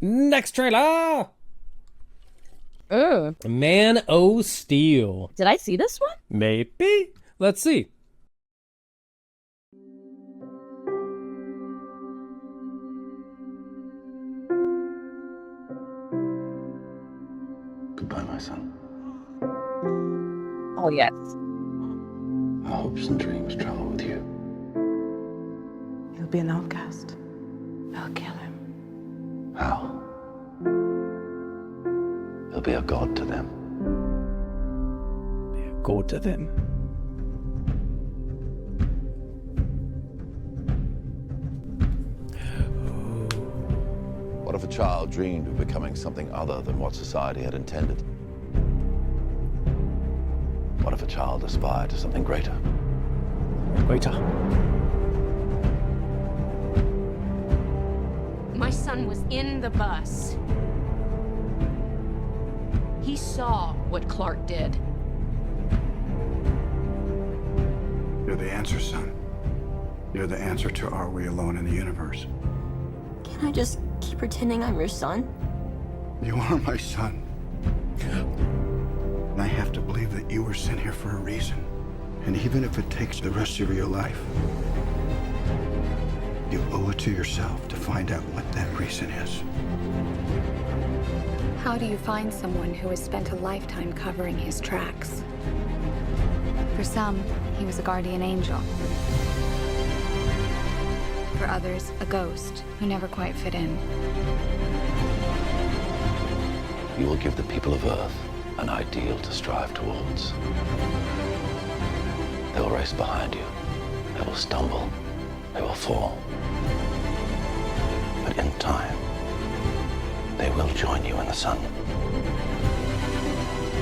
Next trailer! Oh. Man O' Steel. Did I see this one? Maybe. Let's see. Goodbye, my son. Oh, yes. Our hopes and dreams travel with you. He'll be an outcast. I'll kill him. How? He'll be a god to them. Go to them. What if a child dreamed of becoming something other than what society had intended? What if a child aspired to something greater? Waiter. My son was in the bus. He saw what Clark did. You're the answer, son. You're the answer to are we alone in the universe? Can I just keep pretending I'm your son? You are my son. And I have to believe that you were sent here for a reason. And even if it takes the rest of your life, you owe it to yourself to find out what that reason is. How do you find someone who has spent a lifetime covering his tracks? For some, he was a guardian angel. For others, a ghost who never quite fit in. You will give the people of Earth an ideal to strive towards. They will race behind you. They will stumble. They will fall. But in time, they will join you in the sun.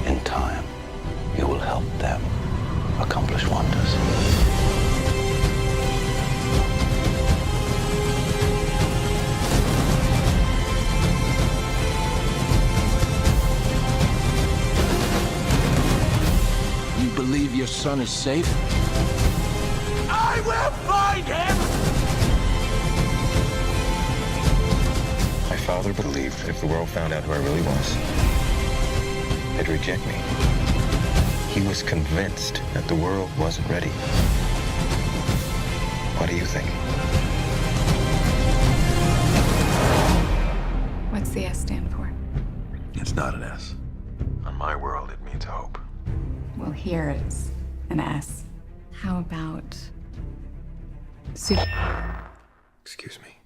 In time, you will help them accomplish wonders. You believe your son is safe? I will find him! My father believed if the world found out who I really was, they'd reject me. He was convinced that the world wasn't ready. What do you think? What's the S stand for? It's not an S. On my world, it means hope. Well, here it's an S. How about Excuse me.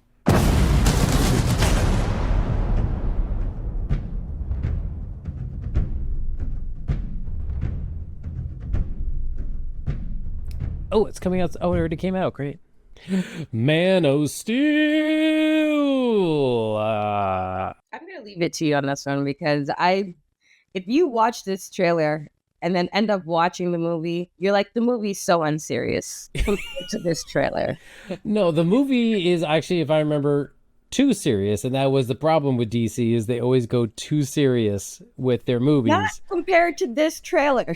Oh, it's coming out. Oh, it already came out. Great. Man O' Steel. I'm gonna leave it to you on this one because if you watch this trailer and then end up watching the movie, you're like, the movie's so unserious compared to this trailer. No, the movie is actually, if I remember, too serious, and that was the problem with DC is they always go too serious with their movies. Not compared to this trailer.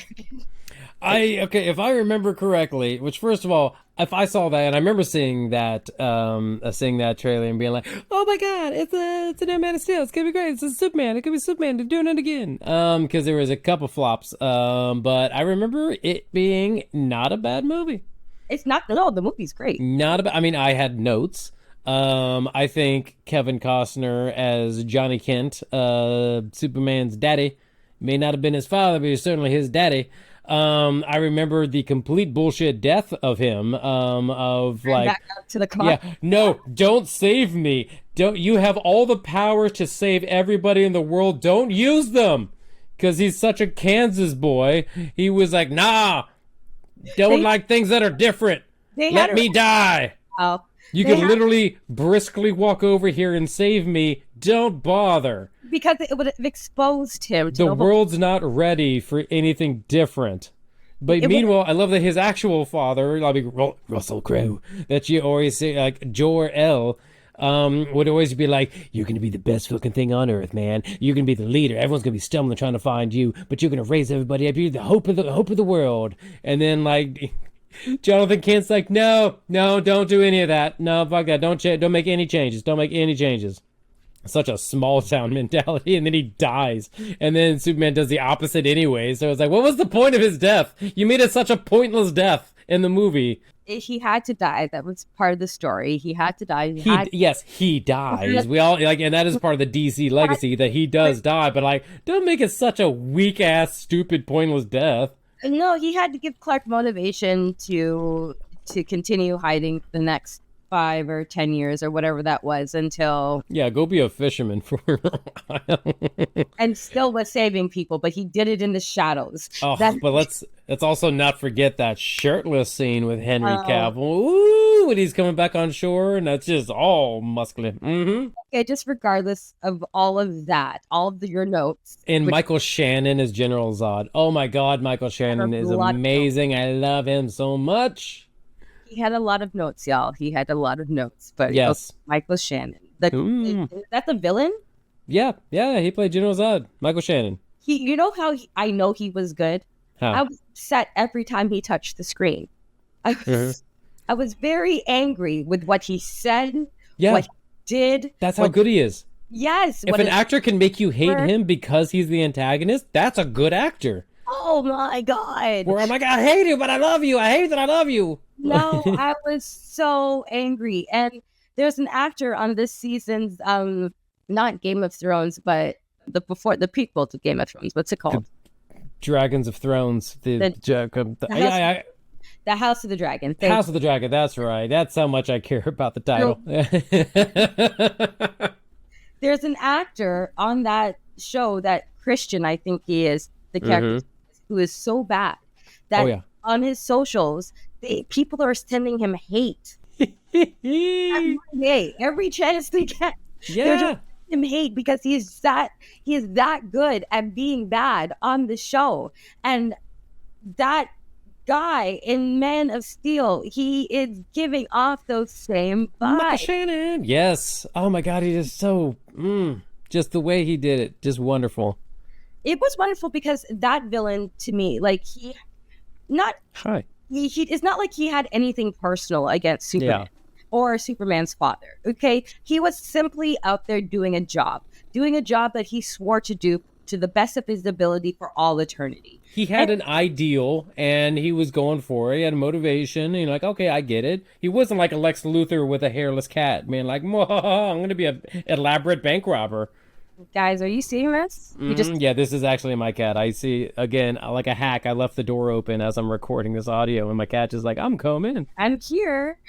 Okay, if I remember correctly, which first of all, if I saw that and I remember seeing that trailer and being like, oh my god, it's a new Man of Steel, it's gonna be great, it's a Superman, it could be Superman, they're doing it again. Because there was a couple flops. But I remember it being not a bad movie. It's not, no, the movie's great. Not about, I mean, I had notes. I think Kevin Costner as Johnny Kent, Superman's daddy, may not have been his father, but he's certainly his daddy. I remember the complete bullshit death of him, of like, back up to the car. yeah, no, don't save me. Don't, you have all the power to save everybody in the world. Don't use them. Cause he's such a Kansas boy. He was like, nah, don't like things that are different. Let me die. Oh, you can literally briskly walk over here and save me. Don't bother. Because it would have exposed him to the world's not ready for anything different. But meanwhile, I love that his actual father, like Russell Crowe, that you always say, like Jor-El, would always be like, you're going to be the best fucking thing on earth, man. You're going to be the leader. Everyone's going to be stumbling trying to find you, but you're going to raise everybody up. You're the hope of the world. And then like Jonathan Kent's like, no, don't do any of that. No, fuck that. Don't make any changes. Don't make any changes. such a small town mentality, and then he dies, and then Superman does the opposite anyway. So it's like, what was the point of his death? You made it such a pointless death in the movie. He had to die. That was part of the story. He had to die. Yes, he dies. We all like, and that is part of the DC legacy that he does die. But like, don't make it such a weak ass, stupid, pointless death. No, he had to give Clark motivation to continue hiding the next 5 or 10 years or whatever that was until go be a fisherman for a while. And still was saving people, but he did it in the shadows. But let's also not forget that shirtless scene with Henry Cavill. Ooh, when he's coming back on shore, and that's just all muscular. Okay, just regardless of all of that, all of your notes. And Michael Shannon is General Zod. Oh my God, Michael Shannon is amazing. I love him so much. He had a lot of notes, y'all. He had a lot of notes. But yes, Michael Shannon. Is that the villain? Yeah, he played General Zod. Michael Shannon. You know how I know he was good? How? I was upset every time he touched the screen. I was very angry with what he said, what he did. That's how good he is. Yes. If an actor can make you hate him because he's the antagonist, that's a good actor. Oh my God. Where I'm like, I hate you, but I love you. I hate that I love you. No, I was so angry. And there's an actor on this season's, not Game of Thrones, but the prequel to Game of Thrones. What's it called? Dragons of Thrones. The House of the Dragon. House of the Dragon. That's right. That's how much I care about the title. There's an actor on that show, that Christian, I think he is, the character, who is so bad that on his socials, people are sending him hate. Every chance they get, they're just sending him hate because he is that good at being bad on the show. And that guy in Man of Steel, he is giving off those same vibes. Michael Shannon. Yes. Oh my God, he is so just the way he did it, just wonderful. It was wonderful because that villain, to me, like it's not like he had anything personal against Superman or Superman's father. Okay, he was simply out there doing a job that he swore to do to the best of his ability for all eternity. He had an ideal and he was going for it. He had a motivation. And like, okay, I get it. He wasn't like a Lex Luthor with a hairless cat, man. Like, I'm going to be an elaborate bank robber. Guys, are you seeing this? Yeah, this is actually my cat. I see, again, like a hack. I left the door open as I'm recording this audio, and my cat is like, I'm coming. I'm here.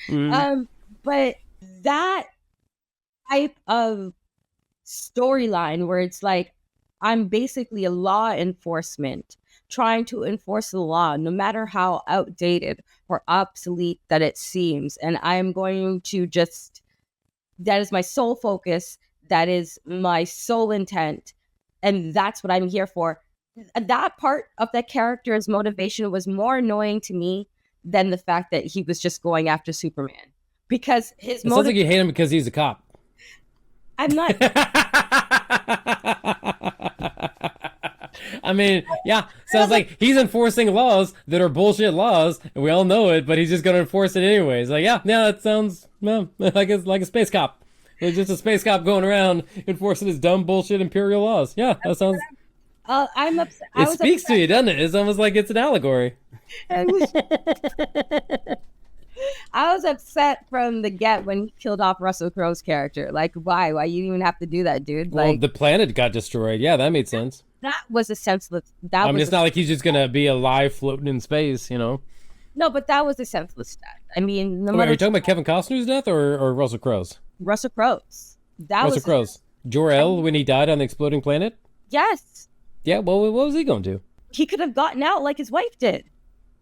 But that type of storyline where it's like, I'm basically a law enforcement trying to enforce the law, no matter how outdated or obsolete that it seems. And I'm going to that is my sole focus. That is my sole intent. And that's what I'm here for. That part of that character's motivation was more annoying to me than the fact that he was just going after Superman. Because his motivation... It sounds like you hate him because he's a cop. I'm not... I mean, yeah, sounds like he's enforcing laws that are bullshit laws, and we all know it, but he's just going to enforce it anyways. Like, that sounds like a space cop. It's just a space cop going around enforcing his dumb bullshit imperial laws. Yeah, that sounds... I'm upset. It speaks to you, doesn't it? It's almost like it's an allegory. I was upset from the get when he killed off Russell Crowe's character. Like, why? Why you even have to do that, dude? Well, the planet got destroyed. Yeah, that made sense. That was a senseless... it's not like he's just going to be alive floating in space, you know? No, but that was a senseless death. I mean... Wait, are you talking about Kevin Costner's death or Russell Crowe's? Russell Crowe's. Russell Crowe's. Jor-El, when he died on the exploding planet? Yes. Yeah, well, what was he going to do? He could have gotten out like his wife did.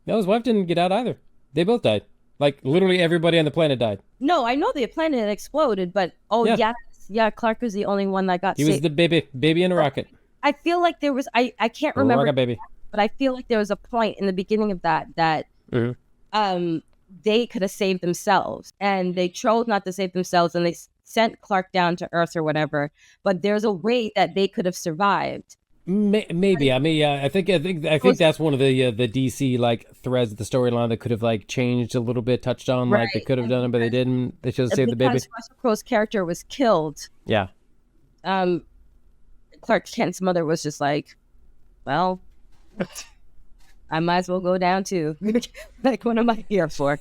No, his wife didn't get out either. They both died. Like, literally everybody on the planet died. No, I know the planet had exploded, but yeah, Clark was the only one that got saved. He was the baby in a rocket. I feel like there was, I can't remember, rocket baby. But I feel like there was a point in the beginning of that they could have saved themselves, and they chose not to save themselves, and they sent Clark down to Earth or whatever. But there's a way that they could have survived. Maybe. I mean, I think that's one of the DC like threads of the storyline that could have like changed a little bit, touched on. Right. Like they could have done it, but they didn't. They should have saved the baby. Russell Crowe's character was killed. Yeah. Clark Kent's mother was just like, well, I might as well go down too. Like, what am I here for?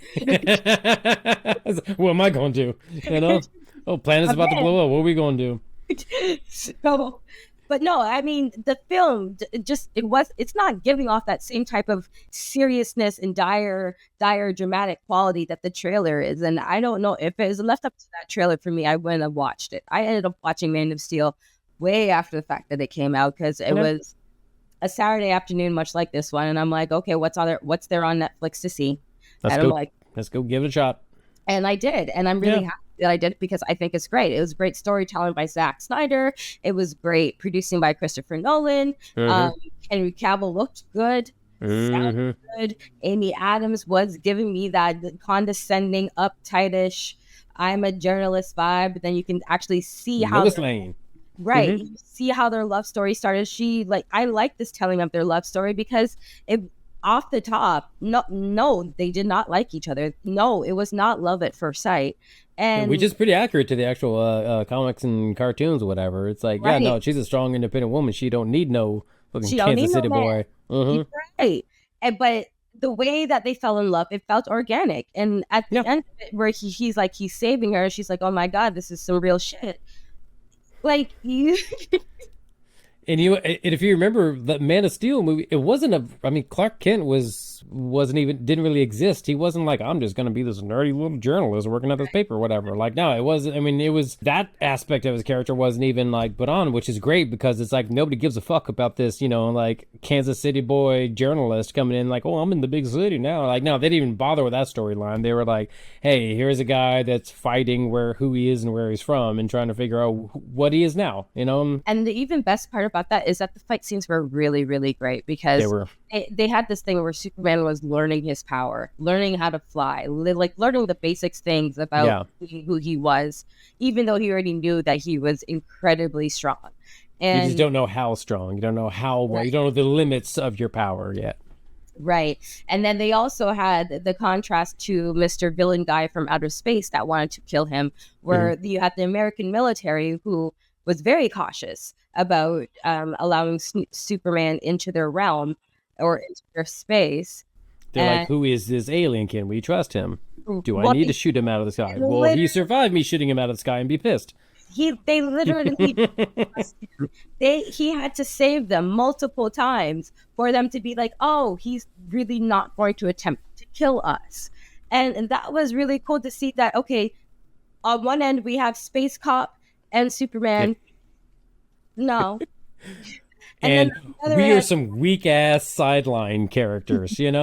What am I going to do? You know? Oh, planet's about to blow up. What are we going to do? So, but no, I mean, the film it's not giving off that same type of seriousness and dire dramatic quality that the trailer is. And I don't know if it was left up to that trailer for me, I wouldn't have watched it. I ended up watching Man of Steel way after the fact that it came out, because it was a Saturday afternoon, much like this one. And I'm like, okay, what's there on Netflix to see? Let's go give it a shot. And I did. And I'm really happy that I did, because I think it's great. It was great storytelling by Zack Snyder. It was great producing by Christopher Nolan. Henry Cavill looked good. Sounded good. Amy Adams was giving me that condescending, uptightish, I'm a journalist vibe. But then you can actually see how Lois Lane. Right. You see how their love story started. I like this telling of their love story, because off the top, no, they did not like each other. No, it was not love at first sight. And which is pretty accurate to the actual comics and cartoons or whatever. It's like, yeah, no, she's a strong, independent woman. She don't need no fucking Kansas City boy. Right. But the way that they fell in love, it felt organic. And at the end of it, where he's like, he's saving her, she's like, oh my God, this is some real shit. Like, you... And if you remember the Man of Steel movie, it wasn't Clark Kent didn't really exist. He wasn't like, I'm just going to be this nerdy little journalist working at this paper or whatever. Like, no, it wasn't. I mean, it was that aspect of his character wasn't even like put on, which is great, because it's like nobody gives a fuck about this, like Kansas City boy journalist coming in like, oh, I'm in the big city now. Like, no, they didn't even bother with that storyline. They were like, hey, here's a guy that's fighting who he is and where he's from and trying to figure out what he is now, And the even best part about that is that the fight scenes were really, really great, because they had this thing where Superman was learning his power, learning how to fly, like learning the basics things about who he was, even though he already knew that he was incredibly strong. And you just don't know how strong. You don't know how well. You don't know the limits of your power yet. Right. And then they also had the contrast to Mr. Villain Guy from outer space that wanted to kill him, where you had the American military who was very cautious about allowing Superman into their realm or into their space. They're like, who is this alien? Can we trust him? Do I need to shoot him out of the sky? Will he survive me shooting him out of the sky and be pissed? They literally, he had to save them multiple times for them to be like, oh, he's really not going to attempt to kill us. And that was really cool to see that, okay, on one end we have Space Cop and Superman. No. And we are some weak ass sideline characters, we're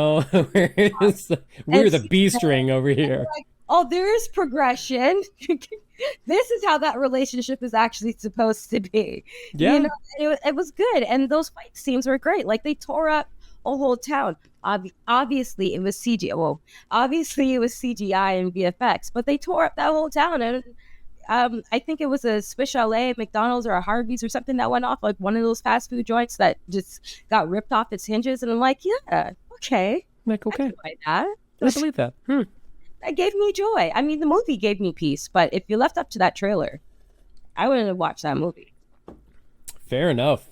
the B string over here. Like, oh, there's progression. This is how that relationship is actually supposed to be. Yeah. It was good. And those fight scenes were great. Like, they tore up a whole town. Obviously, it was CGI. Well, obviously, it was CGI and VFX, but they tore up that whole town. And I think it was a Swiss Chalet, McDonald's, or a Harvey's or something that went off, like one of those fast food joints that just got ripped off its hinges. And I'm like, yeah, okay. Like, okay. I can buy that. I believe that. That gave me joy. I mean, the movie gave me peace, but if you left up to that trailer, I wouldn't have watched that movie. Fair enough.